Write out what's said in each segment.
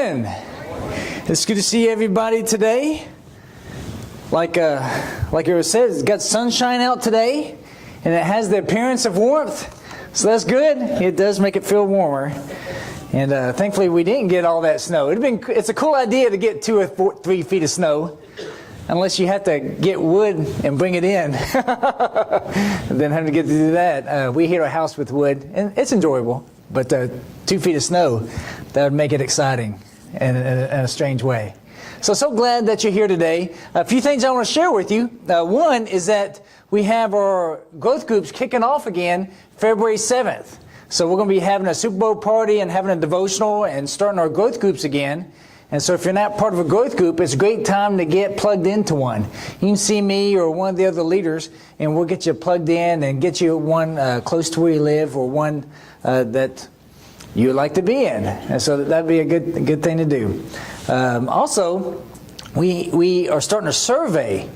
morning. It's good to see everybody today. Like it was said, it's got sunshine out today, and it has the appearance of warmth. So that's good. It does make it feel warmer. And thankfully, we didn't get all that snow. It's a cool idea to get 2 or 3 feet of snow, unless you have to get wood and bring it in. Then having to get to do that. We heat our house with wood, and it's enjoyable. But 2 feet of snow, that would make it exciting in a strange way. So glad that you're here today. A few things I want to share with you. One is that we have our growth groups kicking off again February 7th. So we're going to be having a Super Bowl party and having a devotional and starting our growth groups again. And so if you're not part of a growth group, it's a great time to get plugged into one. You can see me or one of the other leaders, and we'll get you plugged in and get you one close to where you live or one that you'd like to be in. And so that'd be a good thing to do. Also, we are starting a survey.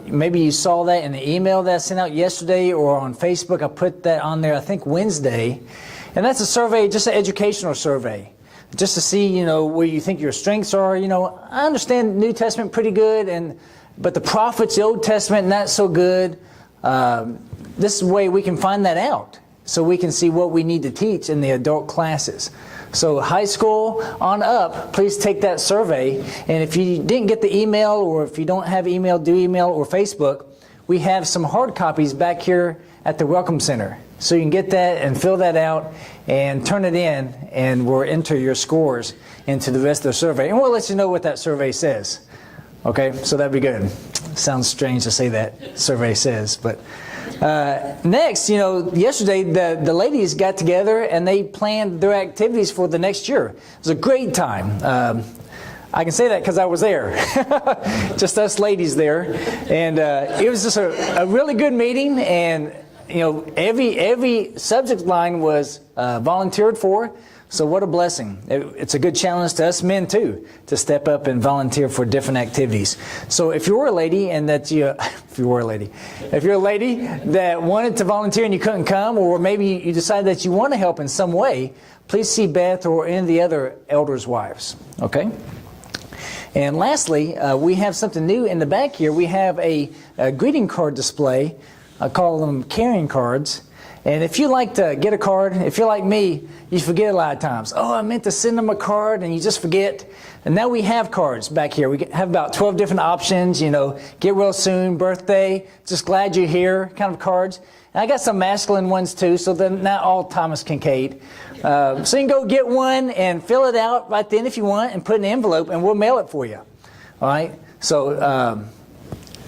Maybe you saw that in the email that I sent out yesterday or on Facebook. I put that on there, I think, Wednesday. And that's a survey, just an educational survey. Just to see, where you think your strengths are. I understand New Testament pretty good, but the prophets, the Old Testament, not so good. This is a way we can find that out, so we can see what we need to teach in the adult classes. So high school on up, please take that survey. And if you didn't get the email, or if you don't have email, do email or Facebook. We have some hard copies back here at the Welcome Center. So you can get that and fill that out and turn it in, and we'll enter your scores into the rest of the survey. And we'll let you know what that survey says. Okay, so that'd be good. Sounds strange to say that, survey says. But next, yesterday the ladies got together and they planned their activities for the next year. It was a great time. I can say that because I was there. Just us ladies there. And it was just a really good meeting. And every subject line was volunteered for. So what a blessing. It's a good challenge to us men too, to step up and volunteer for different activities. So if you're a lady and if you're a lady that wanted to volunteer and you couldn't come, or maybe you decide that you want to help in some way, please see Beth or any of the other elders' wives. Okay? And lastly, we have something new in the back here. We have a greeting card display. I call them carrying cards. And if you like to get a card, if you're like me, you forget a lot of times. Oh, I meant to send them a card, and you just forget. And now we have cards back here. We have about 12 different options, get well soon, birthday, just glad you're here kind of cards. And I got some masculine ones too, so they're not all Thomas Kincaid. So you can go get one and fill it out right then if you want, and put in an envelope, and we'll mail it for you. All right? So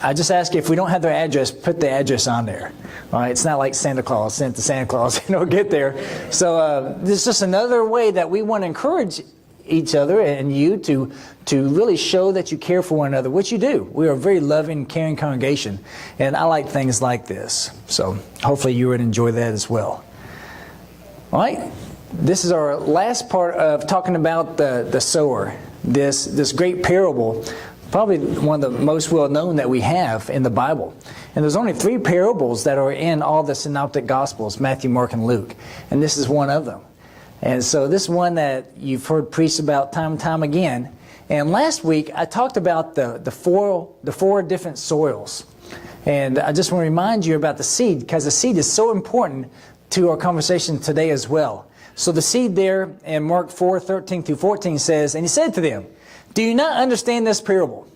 I just ask you, if we don't have their address, put the address on there. All right? It's not like Santa Claus, sent to Santa Claus, get there. So this is just another way that we want to encourage each other and you to really show that you care for one another, which you do. We are a very loving, caring congregation, and I like things like this. So hopefully you would enjoy that as well. All right? This is our last part of talking about the sower, this great parable, probably one of the most well-known that we have in the Bible. And there's only 3 parables that are in all the synoptic Gospels, Matthew, Mark, and Luke. And this is one of them. And so this is one that you've heard preached about time and time again. And last week, I talked about the four different soils. And I just want to remind you about the seed, because the seed is so important to our conversation today as well. So the seed there in Mark 4:13-14 says, "And he said to them, 'Do you not understand this parable?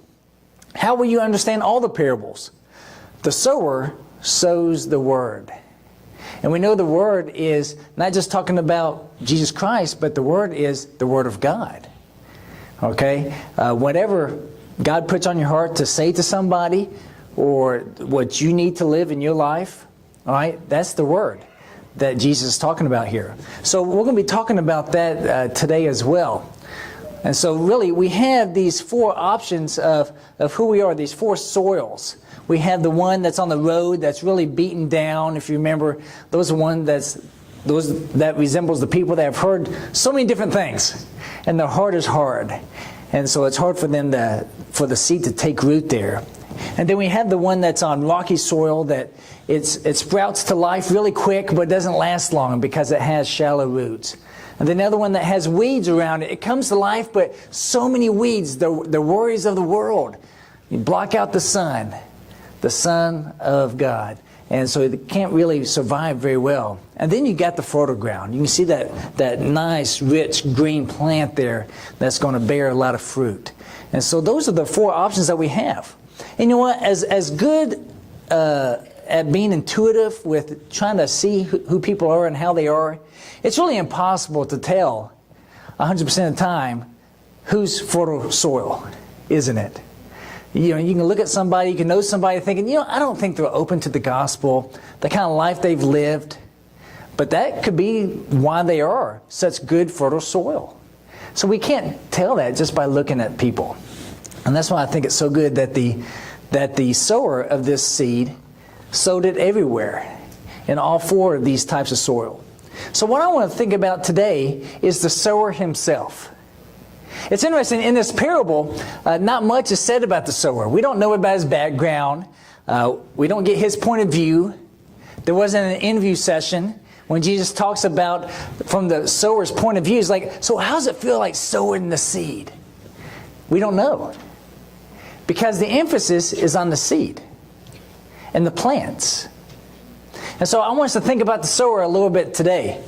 How will you understand all the parables? The sower sows the word.'" And we know the word is not just talking about Jesus Christ, but the word is the word of God. Okay? Whatever God puts on your heart to say to somebody, or what you need to live in your life, all right, that's the word that Jesus is talking about here. So we're going to be talking about that today as well. And so really we have these 4 options of who we are, these 4 soils. We have the one that's on the road that's really beaten down. If you remember, those are one that resembles the people that have heard so many different things, and their heart is hard. And so it's hard for them for the seed to take root there. And then we have the one that's on rocky soil that it sprouts to life really quick, but doesn't last long because it has shallow roots. And then another one that has weeds around it. It comes to life, but so many weeds, the worries of the world. You block out the Son of God. And so it can't really survive very well. And then you got the fertile ground. You can see that nice, rich, green plant there that's going to bear a lot of fruit. And so those are the 4 options that we have. And you know what? As good at being intuitive with trying to see who people are and how they are, it's really impossible to tell 100% of the time who's fertile soil, isn't it? You know, you can look at somebody, you can know somebody thinking, I don't think they're open to the gospel, the kind of life they've lived. But that could be why they are such good fertile soil. So we can't tell that just by looking at people. And that's why I think it's so good that the sower of this seed sowed it everywhere in all 4 of these types of soil. So what I want to think about today is the sower himself. It's interesting, in this parable, not much is said about the sower. We don't know about his background. We don't get his point of view. There wasn't an interview session when Jesus talks about from the sower's point of view. He's like, so how does it feel like sowing the seed? We don't know. Because the emphasis is on the seed and the plants. And so I want us to think about the sower a little bit today.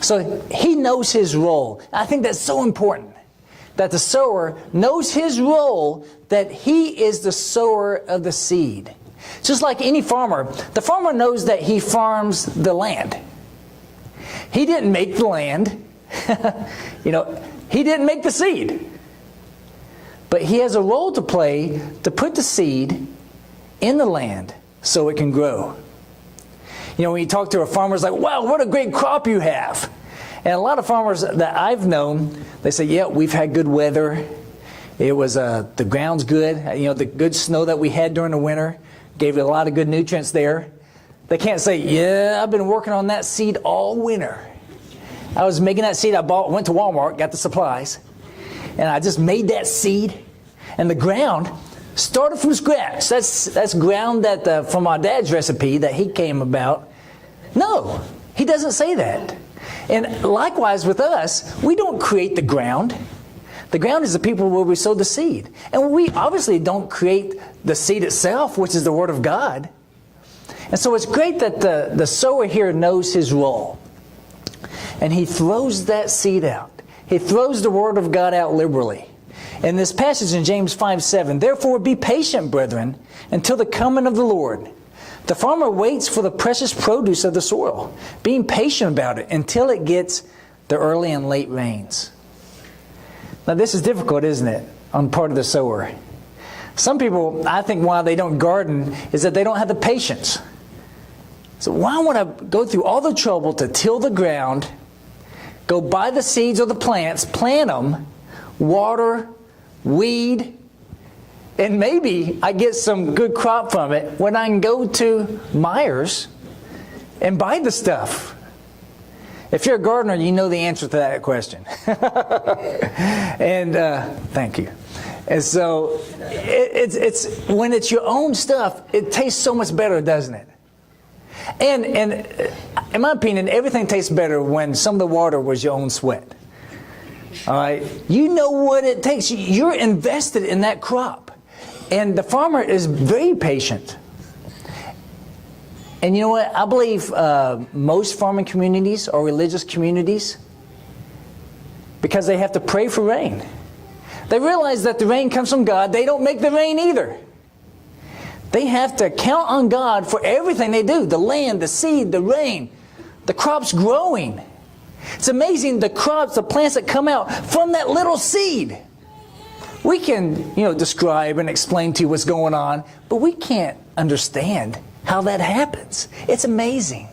So he knows his role. I think that's so important. That the sower knows his role, that he is the sower of the seed. Just like any farmer, the farmer knows that he farms the land. He didn't make the land. He didn't make the seed. But he has a role to play to put the seed in the land so it can grow. When you talk to a farmer, it's like, wow, what a great crop you have. And a lot of farmers that I've known, they say, yeah, we've had good weather. It was, the ground's good. The good snow that we had during the winter gave it a lot of good nutrients there. They can't say, yeah, I've been working on that seed all winter. I was making that seed. Went to Walmart, got the supplies, and I just made that seed. And the ground started from scratch. That's ground that from my dad's recipe that he came about. No, he doesn't say that. And likewise with us, we don't create the ground. The ground is the people where we sow the seed. And we obviously don't create the seed itself, which is the Word of God. And so it's great that the sower here knows his role. And he throws that seed out. He throws the Word of God out liberally. In this passage in James 5:7, therefore be patient, brethren, until the coming of the Lord. The farmer waits for the precious produce of the soil, being patient about it until it gets the early and late rains. Now this is difficult, isn't it, on part of the sower? Some people, I think why they don't garden is that they don't have the patience. So why would I go through all the trouble to till the ground, go buy the seeds or the plants, plant them, water, weed, and maybe I get some good crop from it when I can go to Myers and buy the stuff? If you're a gardener, you know the answer to that question. And thank you. And so it's when it's your own stuff, it tastes so much better, doesn't it? And in my opinion, everything tastes better when some of the water was your own sweat. All right? You know what it takes. You're invested in that crop. And the farmer is very patient. And you know what? I believe most farming communities are religious communities because they have to pray for rain. They realize that the rain comes from God. They don't make the rain either. They have to count on God for everything they do. The land, the seed, the rain, the crops growing. It's amazing the crops, the plants that come out from that little seed. We can, describe and explain to you what's going on, but we can't understand how that happens. It's amazing.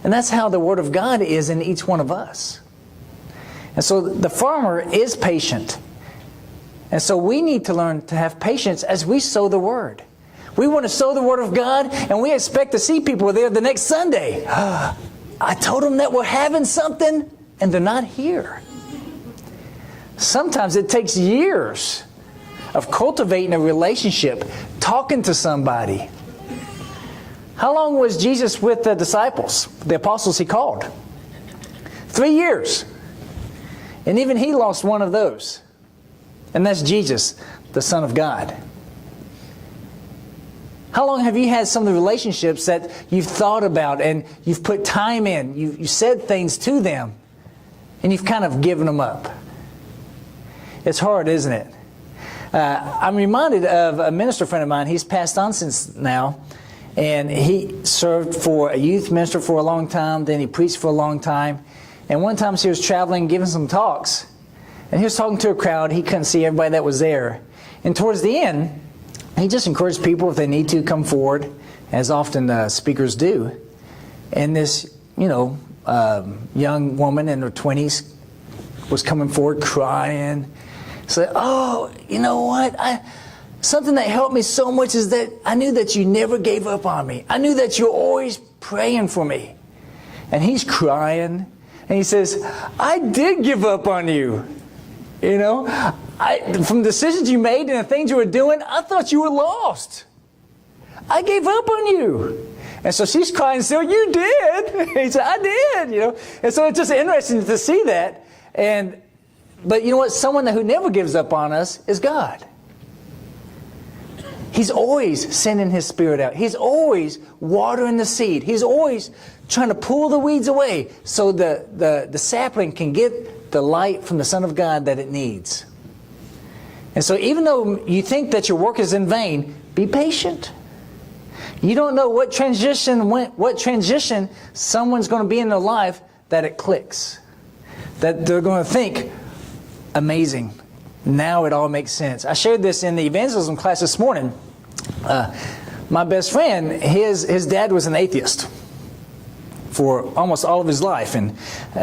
And that's how the Word of God is in each one of us. And so the farmer is patient. And so we need to learn to have patience as we sow the Word. We want to sow the Word of God, and we expect to see people there the next Sunday. I told them that we're having something, and they're not here. Sometimes it takes years of cultivating a relationship, talking to somebody. How long was Jesus with the disciples, the apostles he called? 3 years. And even he lost one of those. And that's Jesus, the Son of God. How long have you had some of the relationships that you've thought about and you've put time in, you said things to them, and you've kind of given them up? It's hard, isn't it? I'm reminded of a minister friend of mine. He's passed on since now. And he served for a youth minister for a long time. Then he preached for a long time. And one time he was traveling, giving some talks. And he was talking to a crowd. He couldn't see everybody that was there. And towards the end, he just encouraged people, if they need to, come forward, as often speakers do. And this, young woman in her 20s was coming forward crying. Said, "Oh, you know what? Something that helped me so much is that I knew that you never gave up on me. I knew that you're always praying for me." And he's crying. And he says, "I did give up on you. From decisions you made and the things you were doing, I thought you were lost. I gave up on you." And so she's crying still, "You did." He said, "I did." And so it's just interesting to see that. But you know what? Someone who never gives up on us is God. He's always sending His Spirit out. He's always watering the seed. He's always trying to pull the weeds away so the sapling can get the light from the Son of God that it needs. And so even though you think that your work is in vain, be patient. You don't know what transition someone's going to be in their life that it clicks. That they're going to think, "Amazing. Now it all makes sense." I shared this in the evangelism class this morning. My best friend, his dad was an atheist for almost all of his life. And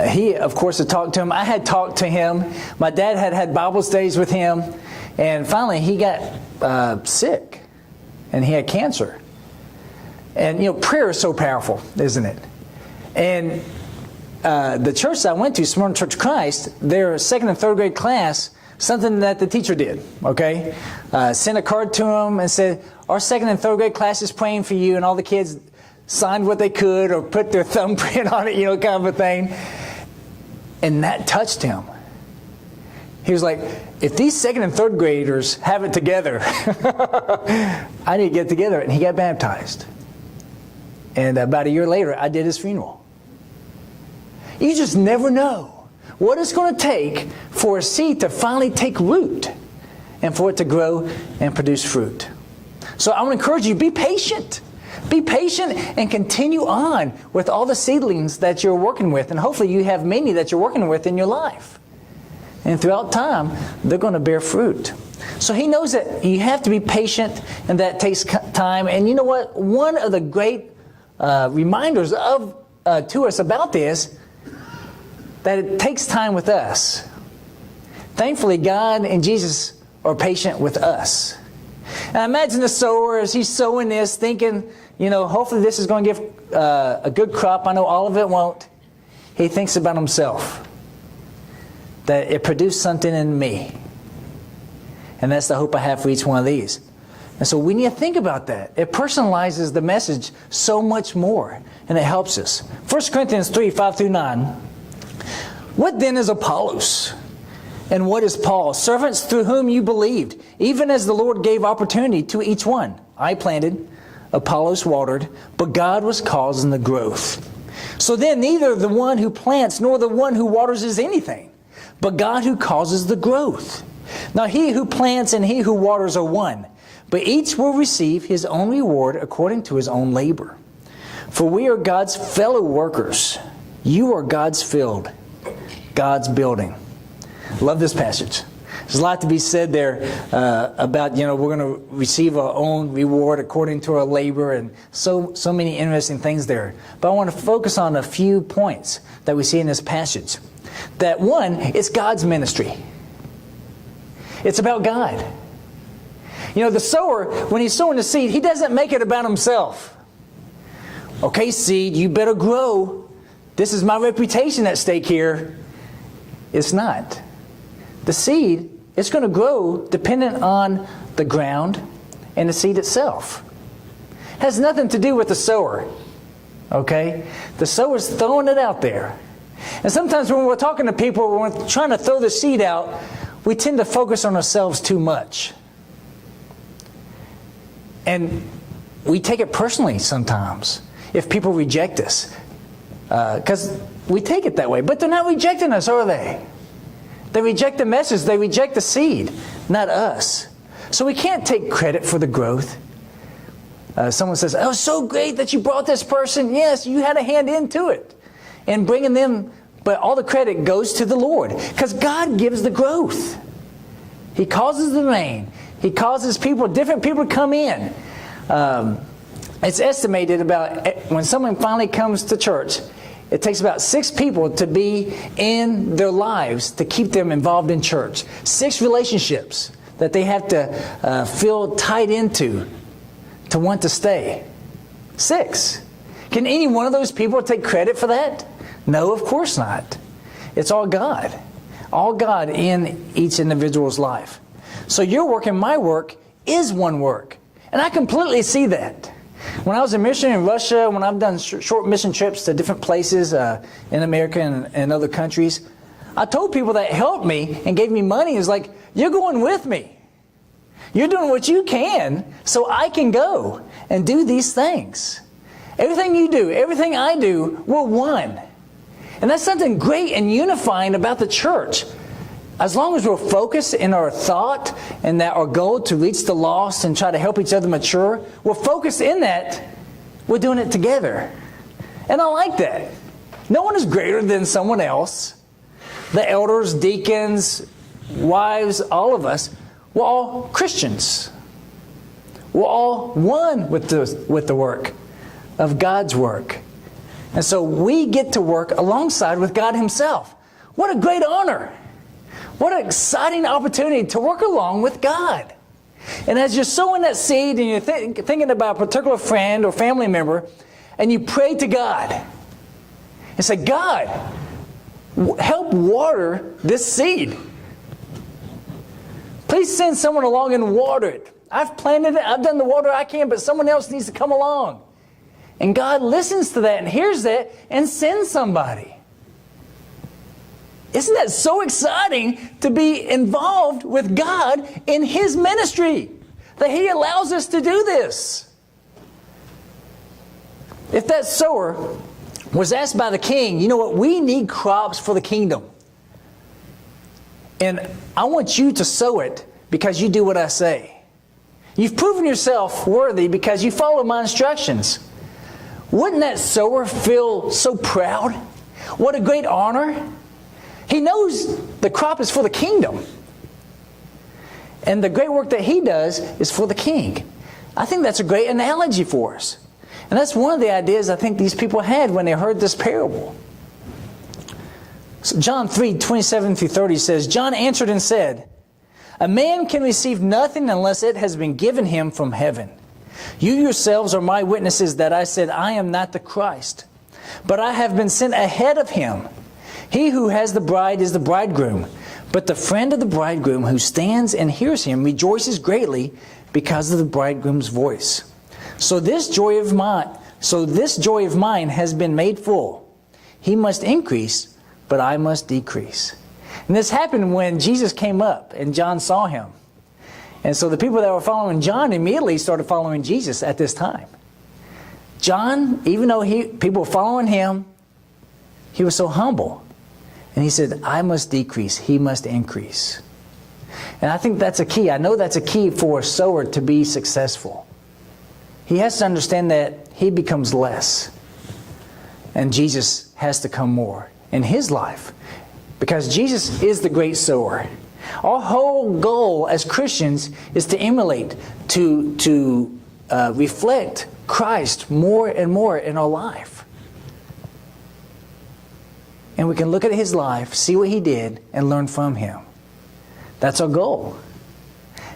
he, of course, had talked to him. I had talked to him. My dad had Bible studies with him. And finally, he got sick. And he had cancer. And, prayer is so powerful, isn't it? And the church I went to, Smyrna Church of Christ, their second and third grade class, something that the teacher did, okay? Sent a card to them and said, "Our second and third grade class is praying for you," and all the kids signed what they could or put their thumbprint on it, kind of a thing. And that touched him. He was like, "If these second and third graders have it together, I need to get together." And he got baptized. And about a year later, I did his funeral. You just never know what it's going to take for a seed to finally take root and for it to grow and produce fruit. So I want to encourage you, be patient. Be patient and continue on with all the seedlings that you're working with. And hopefully you have many that you're working with in your life. And throughout time, they're going to bear fruit. So he knows that you have to be patient and that takes time. And you know what? One of the great reminders to us about this, that it takes time with us. Thankfully, God and Jesus are patient with us. And I imagine the sower, as he's sowing this, thinking, hopefully this is going to give a good crop. I know all of it won't. He thinks about himself. That it produced something in me. And that's the hope I have for each one of these. And so we need to think about that. It personalizes the message so much more. And it helps us. 1 Corinthians 3, 5 through 9. "What then is Apollos? And what is Paul? Servants through whom you believed, even as the Lord gave opportunity to each one. I planted, Apollos watered, but God was causing the growth. So then neither the one who plants nor the one who waters is anything, but God who causes the growth. Now he who plants and he who waters are one, but each will receive his own reward according to his own labor. For we are God's fellow workers. You are God's field, God's building." Love this passage. There's a lot to be said there about, we're going to receive our own reward according to our labor, and so many interesting things there. But I want to focus on a few points that we see in this passage. That one, it's God's ministry. It's about God. The sower, when he's sowing the seed, he doesn't make it about himself. "Okay, seed, you better grow. This is my reputation at stake here." It's not. The seed, it's going to grow dependent on the ground and the seed itself. It has nothing to do with the sower. Okay? The sower's throwing it out there. And sometimes when we're talking to people, when we're trying to throw the seed out, we tend to focus on ourselves too much. And we take it personally sometimes if people reject us. Because we take it that way. But they're not rejecting us, are they? They reject the message. They reject the seed, not us. So we can't take credit for the growth. Someone says, oh, so great that you brought this person. Yes, you had a hand into it. And bringing them, but all the credit goes to the Lord. Because God gives the growth. He causes the rain. He causes different people to come in. It's estimated about, when someone finally comes to church, it takes about 6 people to be in their lives to keep them involved in church. 6 relationships that they have to feel tied into to want to stay. 6. Can any one of those people take credit for that? No, of course not. It's all God. All God in each individual's life. So your work and my work is one work. And I completely see that. When I was a missionary in Russia, when I've done short mission trips to different places in America and other countries, I told people that helped me and gave me money, is like, you're going with me. You're doing what you can so I can go and do these things. Everything you do, everything I do, we're one. And that's something great and unifying about the church. As long as we're focused in our thought and that our goal to reach the lost and try to help each other mature, we're focused in that, we're doing it together. And I like that. No one is greater than someone else. The elders, deacons, wives, all of us, we're all Christians. We're all one with the work of God's work. And so we get to work alongside with God Himself. What a great honor. What an exciting opportunity to work along with God. And as you're sowing that seed and you're thinking about a particular friend or family member, and you pray to God and say, God, help water this seed. Please send someone along and water it. I've planted it. I've done the water I can, but someone else needs to come along. And God listens to that and hears that and sends somebody. Isn't that so exciting to be involved with God in His ministry? That He allows us to do this. If that sower was asked by the king, you know what, we need crops for the kingdom. And I want you to sow it because you do what I say. You've proven yourself worthy because you follow my instructions. Wouldn't that sower feel so proud? What a great honor. He knows the crop is for the kingdom. And the great work that he does is for the king. I think that's a great analogy for us. And that's one of the ideas I think these people had when they heard this parable. So John 3:27-30 says, John answered and said, a man can receive nothing unless it has been given him from heaven. You yourselves are my witnesses that I said, I am not the Christ, but I have been sent ahead of him. He who has the bride is the bridegroom, but the friend of the bridegroom who stands and hears him rejoices greatly because of the bridegroom's voice. So this joy of mine has been made full. He must increase, but I must decrease. And this happened when Jesus came up and John saw him. And so the people that were following John immediately started following Jesus at this time. John, even though people were following him, he was so humble. And he said, I must decrease, he must increase. And I think that's a key. I know that's a key for a sower to be successful. He has to understand that he becomes less. And Jesus has to come more in his life. Because Jesus is the great sower. Our whole goal as Christians is to emulate, to reflect Christ more and more in our life. And we can look at his life, see what he did, and learn from him. That's our goal.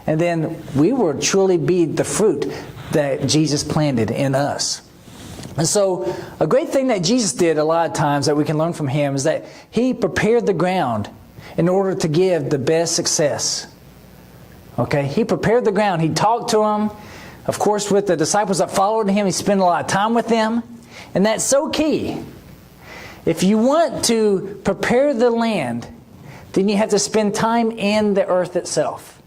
And then we will truly be the fruit that Jesus planted in us. And so a great thing that Jesus did a lot of times that we can learn from him is that he prepared the ground in order to give the best success. Okay? He prepared the ground. He talked to them. Of course, with the disciples that followed him, he spent a lot of time with them. And that's so key. If you want to prepare the land, then you have to spend time in the earth itself.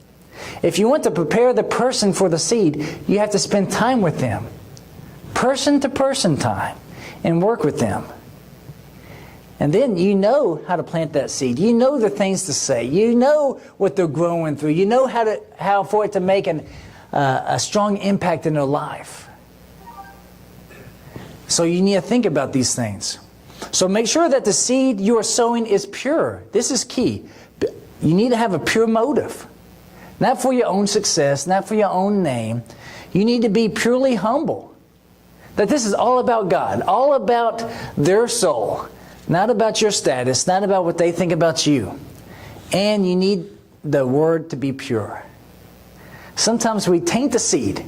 If you want to prepare the person for the seed, you have to spend time with them. Person to person time. And work with them. And then you know how to plant that seed. You know the things to say. You know what they're growing through. You know how for it to make a strong impact in their life. So you need to think about these things. So make sure that the seed you are sowing is pure. This is key. You need to have a pure motive. Not for your own success, not for your own name. You need to be purely humble. That this is all about God, all about their soul, not about your status, not about what they think about you. And you need the word to be pure. Sometimes we taint the seed.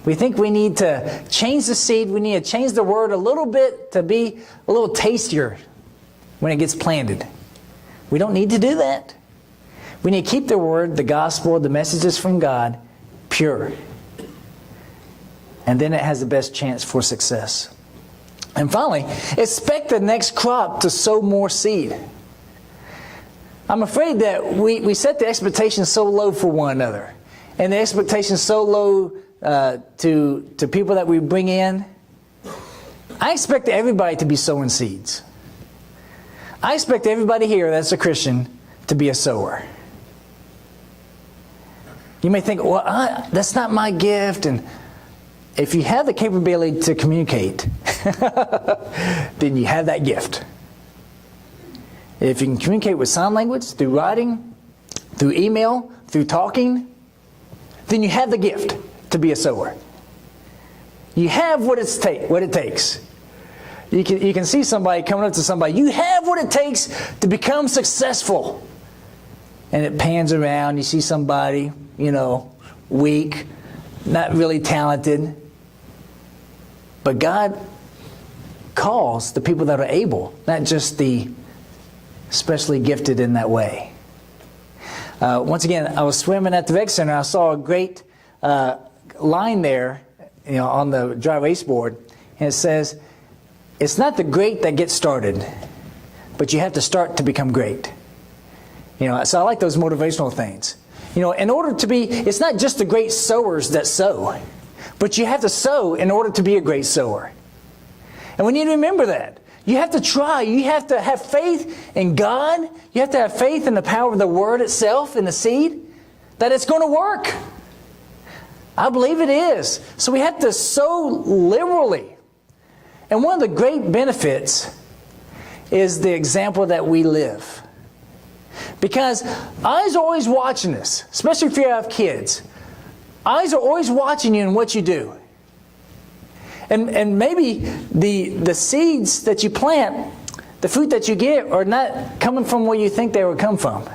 We think we need to change the seed. We need to change the word a little bit to be a little tastier when it gets planted. We don't need to do that. We need to keep the word, the gospel, the messages from God pure. And then it has the best chance for success. And finally, expect the next crop to sow more seed. I'm afraid that we set the expectations so low for one another. And the expectations so low to people that we bring in. I expect everybody to be sowing seeds. I expect everybody here that's a Christian to be a sower. You may think, well, that's not my gift. And if you have the capability to communicate, then you have that gift. If you can communicate with sign language, through writing, through email, through talking, then you have the gift to be a sower. You have what it takes. You can see somebody coming up to somebody. You have what it takes to become successful. And it pans around. You see somebody, weak, not really talented. But God calls the people that are able, not just the especially gifted in that way. Once again, I was swimming at the Rec Center. I saw a great line there, on the dry erase board, and it says, "It's not the great that gets started, but you have to start to become great." So I like those motivational things. In order to be, it's not just the great sowers that sow, but you have to sow in order to be a great sower. And we need to remember that. You have to try. You have to have faith in God. You have to have faith in the power of the Word itself, in the seed, that it's going to work. I believe it is. So we have to sow liberally. And one of the great benefits is the example that we live. Because eyes are always watching us, especially if you have kids. Eyes are always watching you and what you do. And maybe the seeds that you plant, the fruit that you get, are not coming from where you think they would come from.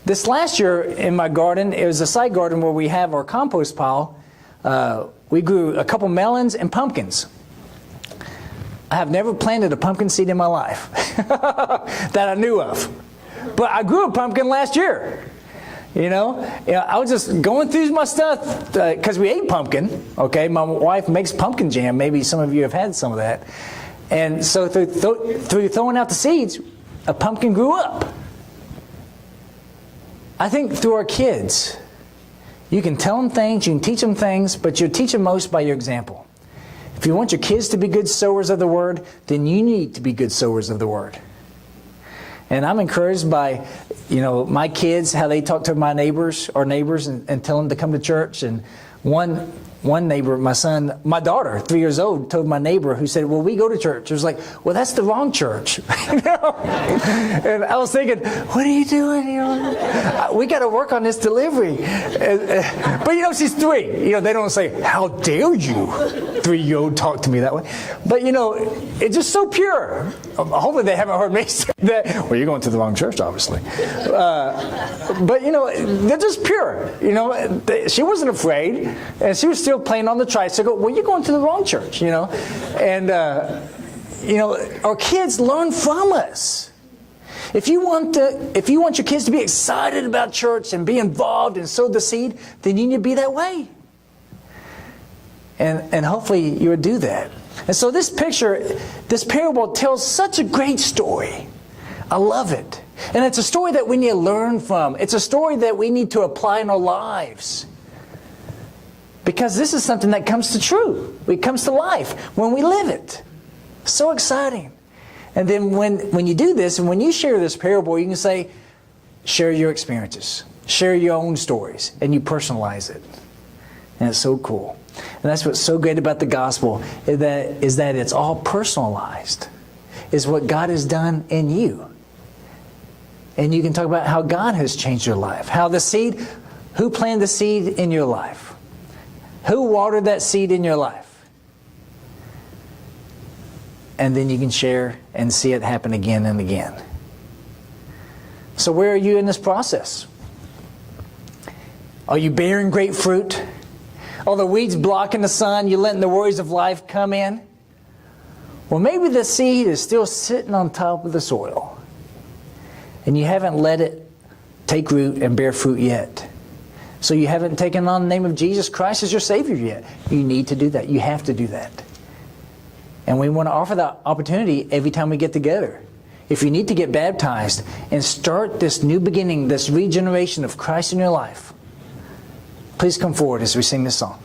This last year in my garden, it was a side garden where we have our compost pile. We grew a couple melons and pumpkins. I have never planted a pumpkin seed in my life that I knew of. But I grew a pumpkin last year. I was just going through my stuff because we ate pumpkin. Okay, my wife makes pumpkin jam. Maybe some of you have had some of that. And so through throwing out the seeds, a pumpkin grew up. I think through our kids, you can tell them things, you can teach them things, but you teach them most by your example. If you want your kids to be good sowers of the Word, then you need to be good sowers of the Word. And I'm encouraged by, my kids, how they talk to my neighbors and tell them to come to church. And one neighbor, my daughter, 3 years old, told my neighbor who said, "Well, we go to church." I was like, "Well, that's the wrong church." And I was thinking, what are you doing? We got to work on this delivery. But she's 3. They don't say, "How dare you, 3-year-old, talk to me that way?" But it's just so pure. Hopefully they haven't heard me say that. Well, you're going to the wrong church, obviously. But they're just pure. She wasn't afraid, and she was still playing on the tricycle. "Well, you're going to the wrong church," And our kids learn from us. If you want your kids to be excited about church and be involved and sow the seed, then you need to be that way. And hopefully you would do that. And so this parable tells such a great story. I love it. And it's a story that we need to learn from. It's a story that we need to apply in our lives. Because this is something that comes to true. It comes to life when we live it. So exciting. And then when you do this, and when you share this parable, you can say, share your experiences. Share your own stories. And you personalize it. And it's so cool. And that's what's so great about the gospel, is that it's all personalized. It's what God has done in you. And you can talk about how God has changed your life. Who planted the seed in your life? Who watered that seed in your life? And then you can share and see it happen again and again. So where are you in this process? Are you bearing great fruit? Are the weeds blocking the sun? You letting the worries of life come in? Well, maybe the seed is still sitting on top of the soil. And you haven't let it take root and bear fruit yet. So you haven't taken on the name of Jesus Christ as your Savior yet. You need to do that. You have to do that. And we want to offer that opportunity every time we get together. If you need to get baptized and start this new beginning, this regeneration of Christ in your life, please come forward as we sing this song.